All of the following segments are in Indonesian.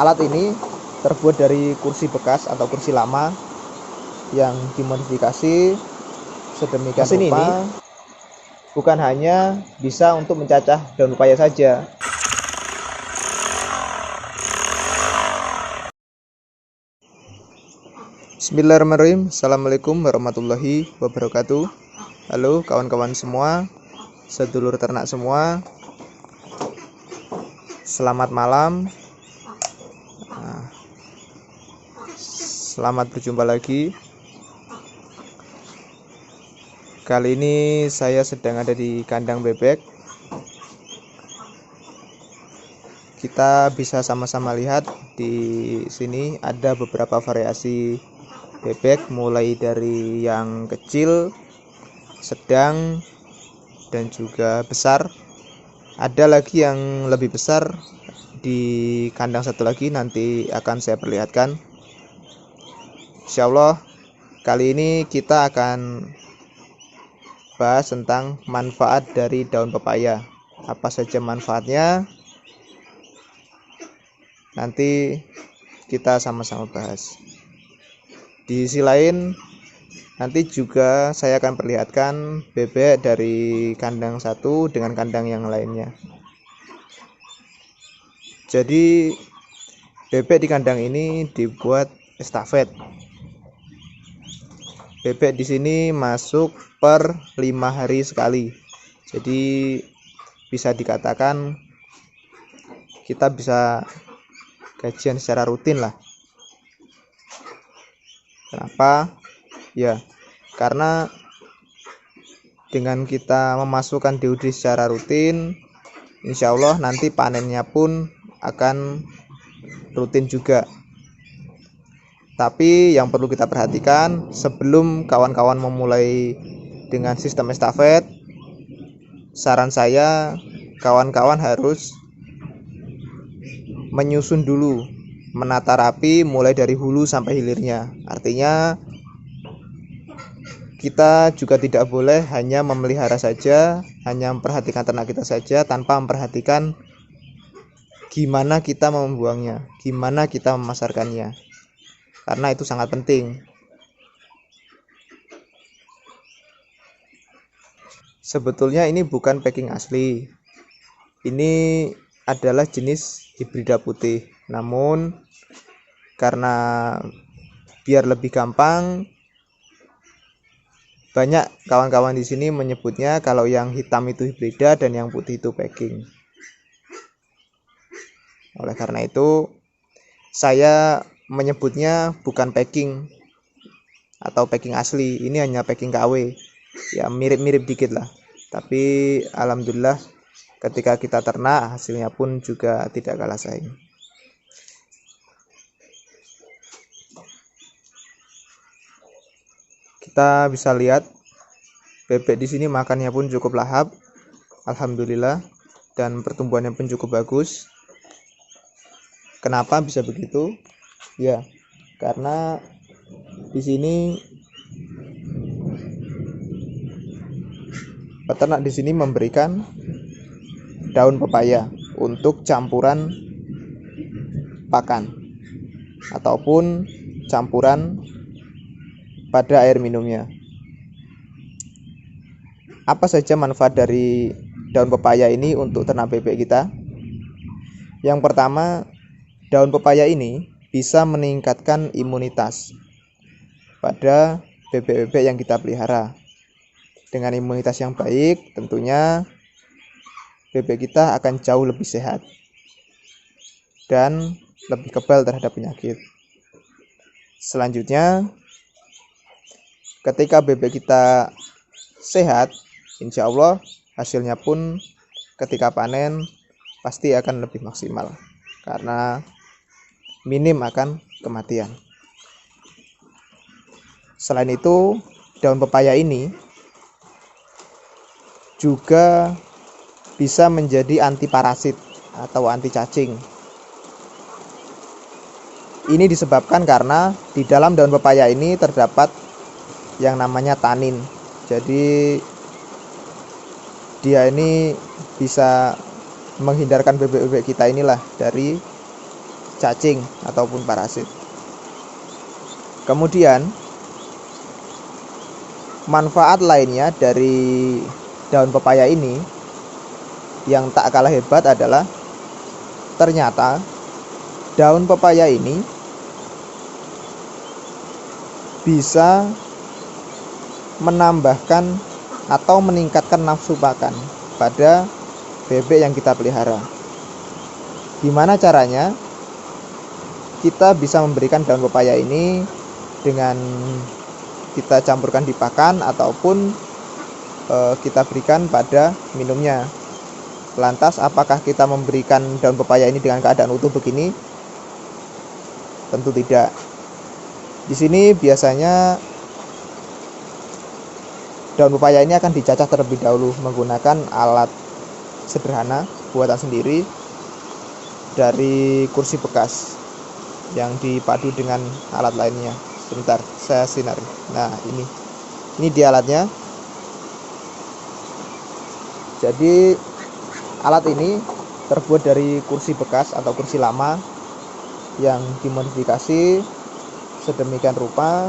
Alat ini terbuat dari kursi bekas atau kursi lama yang dimodifikasi sedemikian rupa bukan hanya bisa untuk mencacah daun pepaya saja. Bismillahirrahmanirrahim. Assalamualaikum warahmatullahi wabarakatuh. Halo kawan-kawan semua, sedulur ternak semua, selamat malam. Selamat berjumpa lagi. Kali ini saya sedang ada di kandang bebek. Kita bisa sama-sama lihat di sini ada beberapa variasi bebek, mulai dari yang kecil, sedang, dan juga besar. Ada lagi yang lebih besar di kandang satu lagi, nanti akan saya perlihatkan. Insyaallah kali ini kita akan bahas tentang manfaat dari daun pepaya. Apa saja manfaatnya? Nanti kita sama-sama bahas. Di sisi lain, nanti juga saya akan perlihatkan bebek dari kandang satu dengan kandang yang lainnya. Jadi bebek di kandang ini dibuat estafet. Bebek di sini masuk per 5 hari sekali. Jadi bisa dikatakan kita bisa gajian secara rutin lah. Kenapa? Ya, karena dengan kita memasukkan DOD secara rutin, insya Allah nanti panennya pun akan rutin juga. Tapi yang perlu kita perhatikan, sebelum kawan-kawan memulai dengan sistem estafet, saran saya kawan-kawan harus menyusun dulu, menata rapi mulai dari hulu sampai hilirnya. Artinya kita juga tidak boleh hanya memelihara saja, hanya memperhatikan ternak kita saja tanpa memperhatikan gimana kita membuangnya, gimana kita memasarkannya. Karena itu sangat penting. Sebetulnya ini bukan packing asli. Ini adalah jenis hibrida putih. Namun karena biar lebih gampang, banyak kawan-kawan di sini menyebutnya kalau yang hitam itu hibrida dan yang putih itu packing. Oleh karena itu, saya menyebutnya bukan packing atau packing asli. Ini hanya packing KW. Ya mirip-mirip dikit lah. Tapi alhamdulillah ketika kita ternak hasilnya pun juga tidak kalah saing. Kita bisa lihat bebek di sini makannya pun cukup lahap, alhamdulillah, dan pertumbuhannya pun cukup bagus. Kenapa bisa begitu? Ya, karena di sini peternak di sini memberikan daun pepaya untuk campuran pakan ataupun campuran pada air minumnya. Apa saja manfaat dari daun pepaya ini untuk ternak bebek kita? Yang pertama, daun pepaya ini bisa meningkatkan imunitas pada bebek-bebek yang kita pelihara. Dengan imunitas yang baik, tentunya bebek kita akan jauh lebih sehat dan lebih kebal terhadap penyakit. Selanjutnya, ketika bebek kita sehat, insya Allah hasilnya pun ketika panen pasti akan lebih maksimal karena minim akan kematian. Selain itu, daun pepaya ini juga bisa menjadi anti parasit atau anti cacing. Ini disebabkan karena di dalam daun pepaya ini terdapat yang namanya tanin. Jadi dia ini bisa menghindarkan bebek-bebek kita inilah dari cacing ataupun parasit. Kemudian manfaat lainnya dari daun pepaya ini yang tak kalah hebat adalah ternyata daun pepaya ini bisa menambahkan atau meningkatkan nafsu makan pada bebek yang kita pelihara. Gimana caranya? Kita bisa memberikan daun pepaya ini dengan kita campurkan di pakan ataupun kita berikan pada minumnya. Lantas apakah kita memberikan daun pepaya ini dengan keadaan utuh begini? Tentu tidak. Di sini biasanya daun pepaya ini akan dicacah terlebih dahulu menggunakan alat sederhana buatan sendiri dari kursi bekas yang dipadu dengan alat lainnya. Sebentar, saya sinari. Nah, ini dia alatnya. Jadi alat ini terbuat dari kursi bekas atau kursi lama yang dimodifikasi sedemikian rupa.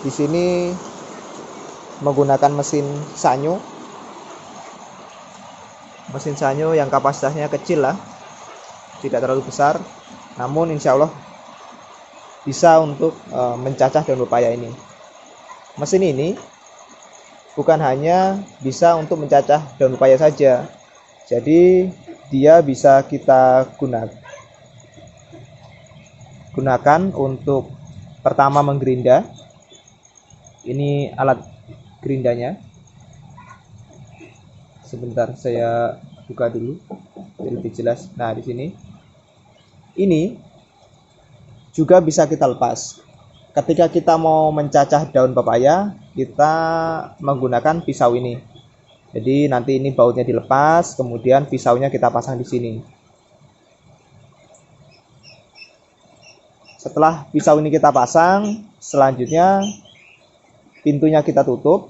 Di sini menggunakan mesin sanyo. Mesin sanyo yang kapasitasnya kecil lah, tidak terlalu besar, namun insya Allah bisa untuk mencacah daun pepaya ini. Mesin ini bukan hanya bisa untuk mencacah daun pepaya saja, jadi dia bisa kita gunakan untuk pertama menggerinda. Ini alat gerindanya. Sebentar, saya buka dulu biar lebih jelas. Nah, di sini ini juga bisa kita lepas. Ketika kita mau mencacah daun pepaya, kita menggunakan pisau ini. Jadi nanti ini bautnya dilepas, kemudian pisaunya kita pasang di sini. Setelah pisau ini kita pasang, selanjutnya pintunya kita tutup.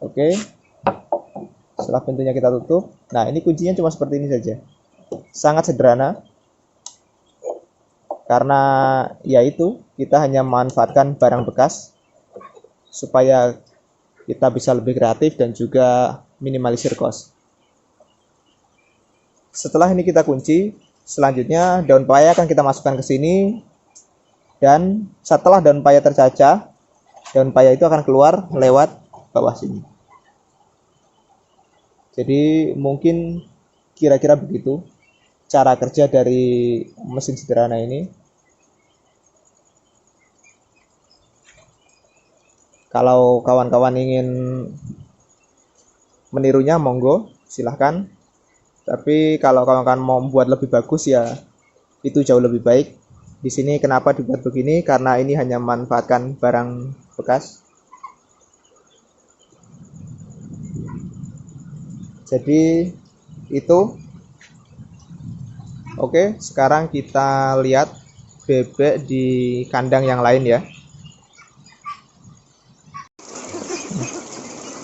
Oke. Setelah pintunya kita tutup, nah ini kuncinya cuma seperti ini saja. Sangat sederhana. Karena yaitu kita hanya memanfaatkan barang bekas supaya kita bisa lebih kreatif dan juga minimalisir cost. Setelah ini kita kunci, selanjutnya daun pepaya akan kita masukkan ke sini, dan setelah daun pepaya tercacah, daun pepaya itu akan keluar lewat bawah sini. Jadi mungkin kira-kira begitu cara kerja dari mesin sederhana ini. Kalau kawan-kawan ingin menirunya, monggo silahkan. Tapi kalau kawan-kawan mau membuat lebih bagus, ya itu jauh lebih baik. Di sini kenapa dibuat begini? Karena ini hanya memanfaatkan barang bekas. Jadi itu. Oke, sekarang kita lihat bebek di kandang yang lain ya.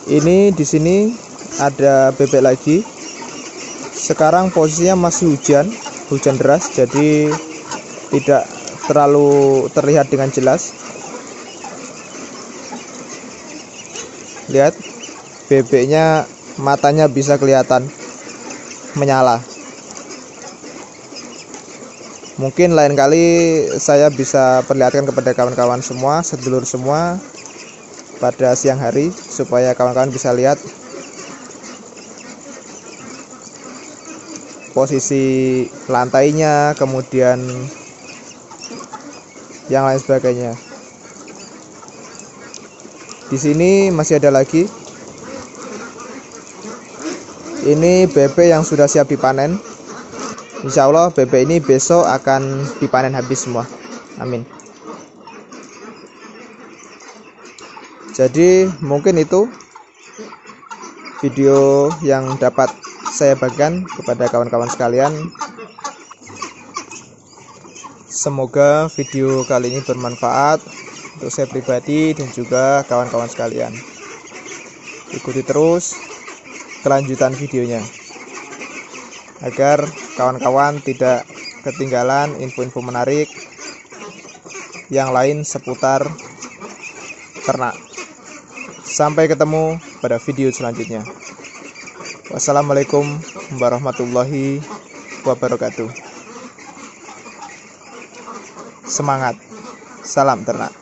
Ini di sini ada bebek lagi. Sekarang posisinya masih hujan deras, jadi tidak terlalu terlihat dengan jelas. Lihat, bebeknya matanya bisa kelihatan menyala. Mungkin lain kali saya bisa perlihatkan kepada kawan-kawan semua, sedulur semua pada siang hari, supaya kawan-kawan bisa lihat posisi lantainya, kemudian yang lain sebagainya. Di sini masih ada lagi. Ini bebek yang sudah siap dipanen. Insya Allah bebek ini besok akan dipanen habis semua. Amin. Jadi mungkin itu video yang dapat saya bagikan kepada kawan-kawan sekalian. Semoga video kali ini bermanfaat untuk saya pribadi dan juga kawan-kawan sekalian. Ikuti terus kelanjutan videonya agar kawan-kawan tidak ketinggalan info-info menarik yang lain seputar ternak. Sampai ketemu pada video selanjutnya. Wassalamualaikum warahmatullahi wabarakatuh. Semangat, salam ternak.